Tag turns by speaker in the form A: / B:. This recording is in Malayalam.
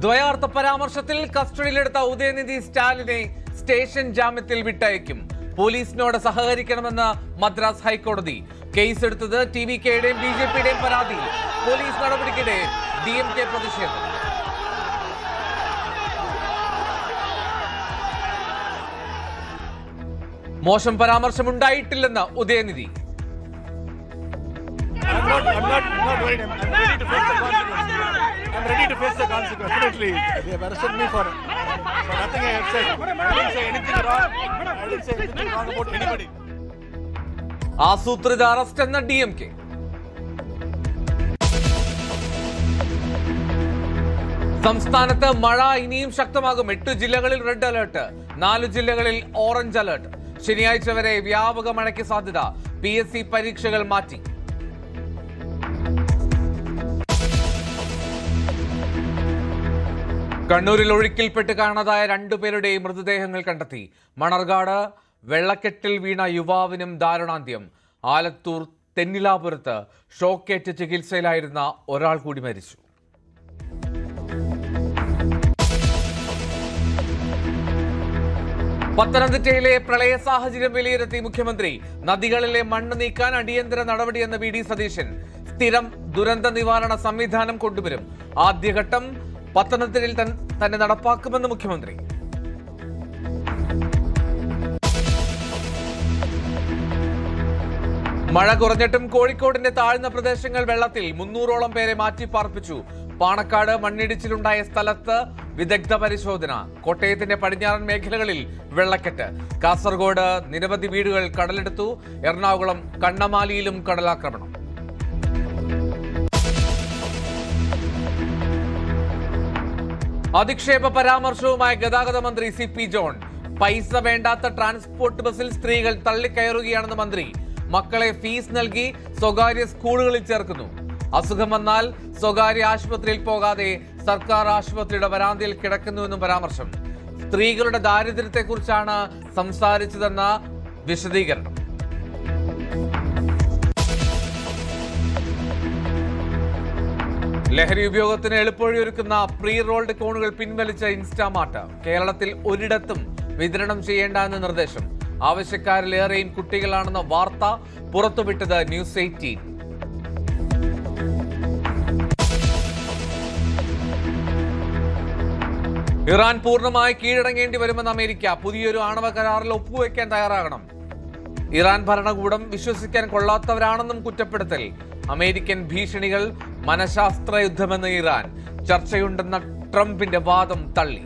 A: ദ്വയാർത്ഥ പരാമർശത്തിൽ കസ്റ്റഡിയിലെടുത്ത ഉദയനിധി സ്റ്റാലിനെ സ്റ്റേഷൻ ജാമ്യത്തിൽ വിട്ടയക്കും. പോലീസിനോട് സഹകരിക്കണമെന്ന് മദ്രാസ് ഹൈക്കോടതി. കേസെടുത്തത് ടിവികെയുടെയും ബിജെപിയുടെയും പരാതി. പോലീസ് നടപടിക്കിടെ DMK പ്രതിഷേധം. മോശം പരാമർശമുണ്ടായിട്ടില്ലെന്ന് Udhayanidhi.
B: I'm ready to face the consequences. Definitely, they have arrested me for nothing I have said. I didn't say anything wrong. I didn't say anything wrong about anybody.
A: ആസൂത്രിത അറസ്റ്റ് എന്ന DMK. സംസ്ഥാനത്ത് മഴ ഇനിയും ശക്തമാകും. 8 ജില്ലകളിൽ റെഡ് അലർട്ട്, 4 ജില്ലകളിൽ ഓറഞ്ച് അലർട്ട്. ശനിയാഴ്ച വരെ വ്യാപക മഴയ്ക്ക് സാധ്യത. PSC പരീക്ഷകൾ മാറ്റി. കണ്ണൂരിൽ ഒഴുക്കിൽപ്പെട്ട് കാണാതായ 2 പേരുടെയും മൃതദേഹങ്ങൾ കണ്ടെത്തി. മണർകാട് വെള്ളക്കെട്ടിൽ വീണ യുവാവിനും ദാരുണാന്ത്യം. ആലത്തൂർ തെന്നിലാപുരത്ത് ഷോക്കേറ്റ് ചികിത്സയിലായിരുന്ന ഒരാൾ കൂടി മരിച്ചു. പത്തനംതിട്ടയിലെ പ്രളയ സാഹചര്യം വിലയിരുത്തി മുഖ്യമന്ത്രി. നദികളിലെ മണ്ണ് നീക്കാൻ അടിയന്തര നടപടിയെന്ന് VD സതീശൻ. സ്ഥിരം ദുരന്ത നിവാരണ സംവിധാനം കൊണ്ടുവരും. ആദ്യഘട്ടം പത്തനംതിട്ടയിൽ തന്നെ നടപ്പാക്കുമെന്ന് മുഖ്യമന്ത്രി. മഴ കുറഞ്ഞിട്ടും കോഴിക്കോടിന്റെ താഴ്ന്ന പ്രദേശങ്ങൾ വെള്ളത്തിൽ. 300ഓളം പേരെ മാറ്റിപ്പാർപ്പിച്ചു. പാണക്കാട് മണ്ണിടിച്ചിലുണ്ടായ സ്ഥലത്ത് വിദഗ്ധ പരിശോധന. കോട്ടയത്തിന്റെ പടിഞ്ഞാറൻ മേഖലകളിൽ വെള്ളക്കെട്ട്. കാസർഗോഡ് നിരവധി വീടുകൾ കടലെടുത്തു. എറണാകുളം കണ്ണമാലിയിലും കടലാക്രമണം. അധിക്ഷേപ പരാമർശവുമായി ഗതാഗത മന്ത്രി CP ജോൺ. പൈസ വേണ്ടാത്ത ട്രാൻസ്പോർട്ട് ബസ്സിൽ സ്ത്രീകൾ തള്ളിക്കയറുകയാണെന്ന് മന്ത്രി. മക്കളെ ഫീസ് നൽകി സ്വകാര്യ സ്കൂളുകളിൽ ചേർക്കുന്നു. അസുഖം വന്നാൽ സ്വകാര്യ ആശുപത്രിയിൽ പോകാതെ സർക്കാർ ആശുപത്രിയുടെ വരാന്തയിൽ കിടക്കുന്നുവെന്നും പരാമർശം. സ്ത്രീകളുടെ ദാരിദ്ര്യത്തെക്കുറിച്ചാണ് സംസാരിച്ചതെന്ന വിശദീകരണം. ലഹരി ഉപയോഗത്തിന് എളുപ്പവഴിയൊരുക്കുന്ന പ്രീ റോൾഡ് കോണുകൾ പിൻവലിച്ച ഇൻസ്റ്റാമാർട്ട്. കേരളത്തിൽ ഒരിടത്തും വിതരണം ചെയ്യേണ്ട എന്ന നിർദ്ദേശം. ആവശ്യക്കാരിലേറെയും കുട്ടികളാണെന്ന വാർത്ത പുറത്തുവിട്ടത് News 18. ഇറാൻ പൂർണ്ണമായി കീഴടങ്ങേണ്ടി വരുമെന്ന് അമേരിക്ക. പുതിയൊരു ആണവ കരാറിൽ ഒപ്പുവെക്കാൻ തയ്യാറാകണം. ഇറാൻ ഭരണകൂടം വിശ്വസിക്കാൻ കൊള്ളാത്തവരാണെന്നും കുറ്റപ്പെടുത്തൽ. അമേരിക്കൻ ഭീഷണികൾ മനഃശാസ്ത്ര യുദ്ധമെന്ന് ഇറാൻ. ചർച്ചയുണ്ടെന്ന ട്രംപിന്റെ വാദം തള്ളി.